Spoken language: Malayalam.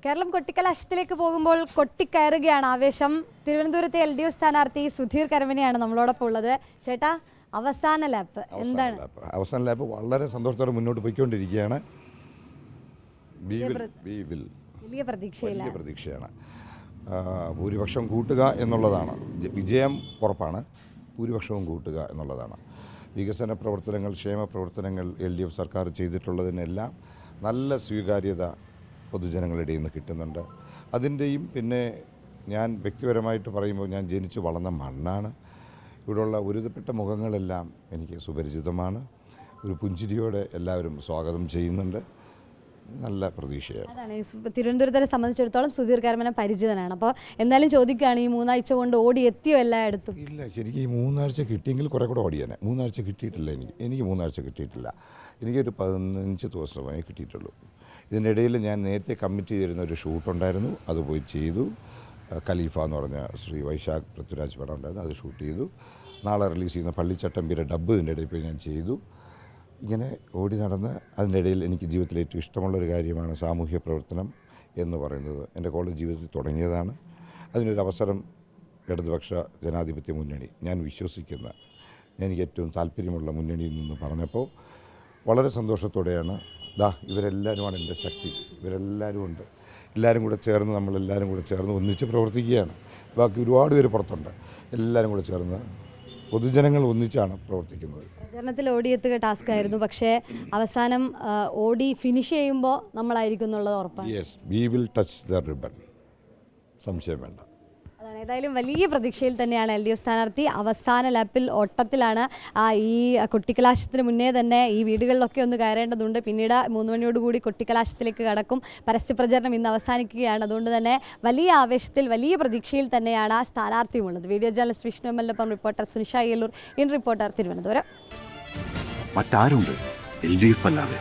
കേരളം കൊട്ടിക്കലാശത്തിലേക്ക് പോകുമ്പോൾ കൊട്ടിക്കയറുകയാണ് ആവേശം. തിരുവനന്തപുരത്തെ LDF സ്ഥാനാർത്ഥി സുധീർ കരമനയാണ് നമ്മളോടൊപ്പം ഉള്ളത്. ചേട്ടാ, അവസാന ലാപ്പ് എന്താണ്? അവസാന ലാപ്പ് വളരെ സന്തോഷത്തോടെ മുന്നോട്ട് പോയിക്കൊണ്ടിരിക്കുകയാണ്. വലിയ പ്രതീക്ഷയാണ്. ഭൂരിപക്ഷം കൂട്ടുക എന്നുള്ളതാണ്. വിജയം ഉറപ്പാണ്, ഭൂരിപക്ഷവും കൂട്ടുക എന്നുള്ളതാണ്. വികസന പ്രവർത്തനങ്ങൾ, ക്ഷേമ പ്രവർത്തനങ്ങൾ LDF സർക്കാർ ചെയ്തിട്ടുള്ളതിനെല്ലാം നല്ല സ്വീകാര്യത പൊതുജനങ്ങളുടെ നിന്ന് കിട്ടുന്നുണ്ട്. അതിൻ്റെയും പിന്നെ ഞാൻ വ്യക്തിപരമായിട്ട് പറയുമ്പോൾ ഞാൻ ജനിച്ചു വളർന്ന മണ്ണാണ്. ഇവിടെയുള്ള ഒരുതപ്പെട്ട മുഖങ്ങളെല്ലാം എനിക്ക് സുപരിചിതമാണ്. ഒരു പുഞ്ചിരിയോടെ എല്ലാവരും സ്വാഗതം ചെയ്യുന്നുണ്ട്. നല്ല പ്രതീക്ഷയാണ്. അതാണ് തിരുവനന്തപുരത്തെ സംബന്ധിച്ചിടത്തോളം സുധീർ കരമന പരിചിതനാണ്. അപ്പോൾ എന്തായാലും ചോദിക്കുകയാണ്, ഈ 3 ആഴ്ച കൊണ്ട് ഓടി എത്തിയോ എല്ലായിടത്തും? ഇല്ല, ശരിക്കും ഈ 3 ആഴ്ച കിട്ടിയെങ്കിൽ കുറേ കൂടെ ഓടിയാനെ. 3 ആഴ്ച കിട്ടിയിട്ടില്ല. എനിക്ക് 3 ആഴ്ച കിട്ടിയിട്ടില്ല. എനിക്കൊരു 15 ദിവസമായി കിട്ടിയിട്ടുള്ളൂ. ഇതിനിടയിൽ ഞാൻ നേരത്തെ കമ്മിറ്റ് ചെയ്തിരുന്ന ഒരു ഷൂട്ടുണ്ടായിരുന്നു, അത് പോയി ചെയ്തു. ഖലീഫ എന്ന് പറഞ്ഞ ശ്രീ വൈശാഖ് പൃഥ്വിരാജ് പടം ഉണ്ടായിരുന്നു, അത് ഷൂട്ട് ചെയ്തു. നാളെ റിലീസ് ചെയ്യുന്ന പള്ളിച്ചട്ടമ്പിയുടെ ഡബ്ബ് ഇതിൻ്റെ ഇടയിൽ പോയി ഞാൻ ചെയ്തു. ഇങ്ങനെ ഓടി നടന്ന് അതിൻ്റെ ഇടയിൽ എനിക്ക് ജീവിതത്തിൽ ഏറ്റവും ഇഷ്ടമുള്ളൊരു കാര്യമാണ് സാമൂഹ്യ പ്രവർത്തനം എന്ന് പറയുന്നത്. എൻ്റെ കോളേജ് ജീവിതത്തിൽ തുടങ്ങിയതാണ്. അതിനൊരു അവസരം ഇടതുപക്ഷ ജനാധിപത്യ മുന്നണി, ഞാൻ വിശ്വസിക്കുന്ന, എനിക്ക് ഏറ്റവും താല്പര്യമുള്ള മുന്നണിയിൽ നിന്ന് പറഞ്ഞപ്പോൾ വളരെ സന്തോഷത്തോടെയാണ്. ഇവരെല്ലാവരുമാണ് എൻ്റെ ശക്തി, ഇവരെല്ലാവരും ഉണ്ട്. എല്ലാവരും കൂടെ ചേർന്ന്, നമ്മളെല്ലാവരും കൂടെ ചേർന്ന് ഒന്നിച്ച് പ്രവർത്തിക്കുകയാണ്. ബാക്കി ഒരുപാട് പേര് പുറത്തുണ്ട്. എല്ലാവരും കൂടെ ചേർന്ന് പൊതുജനങ്ങൾ ഒന്നിച്ചാണ് പ്രവർത്തിക്കുന്നത്. പ്രചരണത്തിൽ ഓടിയെത്തുക ടാസ്ക് ആയിരുന്നു, പക്ഷേ അവസാനം ഓടി ഫിനിഷ് ചെയ്യുമ്പോൾ നമ്മളായിരിക്കും എന്നുള്ളത് ഉറപ്പാണ്. Yes, we will touch the ribbon, സംശയം വേണ്ട. അതാണ്. ഏതായാലും വലിയ പ്രതീക്ഷയിൽ തന്നെയാണ് LDF സ്ഥാനാർത്ഥി. അവസാന ലാപ്പിൽ ഓട്ടത്തിലാണ്. ഈ കൊട്ടിക്കലാശത്തിന് മുന്നേ തന്നെ ഈ വീടുകളിലൊക്കെ ഒന്ന് കയറേണ്ടതുണ്ട്. പിന്നീട് 3 മണിയോടുകൂടി കൊട്ടിക്കലാശത്തിലേക്ക് കടക്കും. പരസ്യപ്രചരണം ഇന്ന് അവസാനിക്കുകയാണ്. അതുകൊണ്ട് തന്നെ വലിയ ആവേശത്തിൽ, വലിയ പ്രതീക്ഷയിൽ തന്നെയാണ് സ്ഥാനാർത്ഥിയുമുള്ളത്. വീഡിയോ ജേർണലിസ്റ്റ് വിഷ്ണു എമ്മലിനൊപ്പം reporter Sunisha Yellur, in reporter, Thiruvananthapuram. മറ്റാരുണ്ട് LDF അല്ലാതെ?